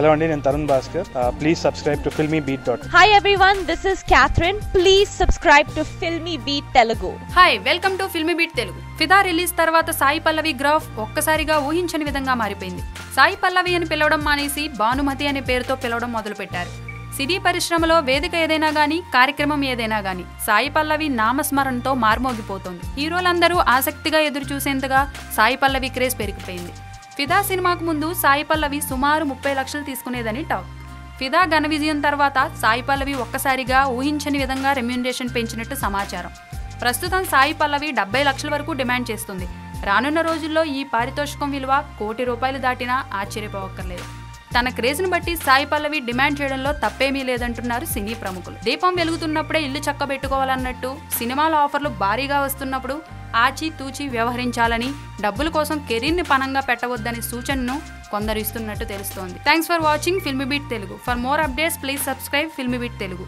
Hello అండి, నేను Tarun Bhaskar. Please subscribe to filmybeat. Hi everyone, this is Catherine. Please subscribe to Filmy Beat Telugu. Hi, welcome to Filmy Beat Telugu. ఫిదా release తర్వాత Sai Pallavi graph ఒక్కసారిగా ఊహించని విధంగా మారిపోయింది. సాయి పల్లవి అని పిలవడం మానేసి భానుమతి అనే పేరుతో పిలవడం మొదలుపెట్టారు. సినీ పరిశ్రమలో వేదిక ఏదైనా గానీ, కార్యక్రమం ఏదైనా గానీ సాయి పల్లవి నామస్మరణతో మార్మోగిపోతోంది. హీరోలందరూ ఆసక్తిగా ఎదురు చూసేంతగా సాయి పల్లవి క్రేజ్ పెరిగిపోయింది. ఫిదా సినిమాకు ముందు సాయి పల్లవి సుమారు 30 లక్షలు తీసుకునేదని టాక్. ఫిదా ఘన విజయం తర్వాత సాయి పల్లవి ఒక్కసారిగా ఊహించని విధంగా రెమ్యూనరేషన్ పెంచినట్టు సమాచారం. ప్రస్తుతం సాయి పల్లవి 70 లక్షల వరకు డిమాండ్ చేస్తుంది. రానున్న రోజుల్లో ఈ పారితోషికం విలువ ₹1 కోటి దాటినా ఆశ్చర్యపోవక్కర్లేదు. తన క్రేజ్ను బట్టి సాయి పల్లవి డిమాండ్ చేయడంలో తప్పేమీ లేదంటున్నారు సినీ ప్రముఖులు. దీపం వెలుగుతున్నప్పుడే ఇల్లు చక్కబెట్టుకోవాలన్నట్టు సినిమాల ఆఫర్లు భారీగా వస్తున్నప్పుడు ఆచి తూచి వ్యవహరించాలని, డబ్బుల కోసం కెరీర్ని పణంగా పెట్టవద్దనే సూచనను కొందరు ఇస్తున్నట్టు తెలుస్తోంది. Thanks for watching filmy beat Telugu. For more updates please subscribe filmy beat Telugu.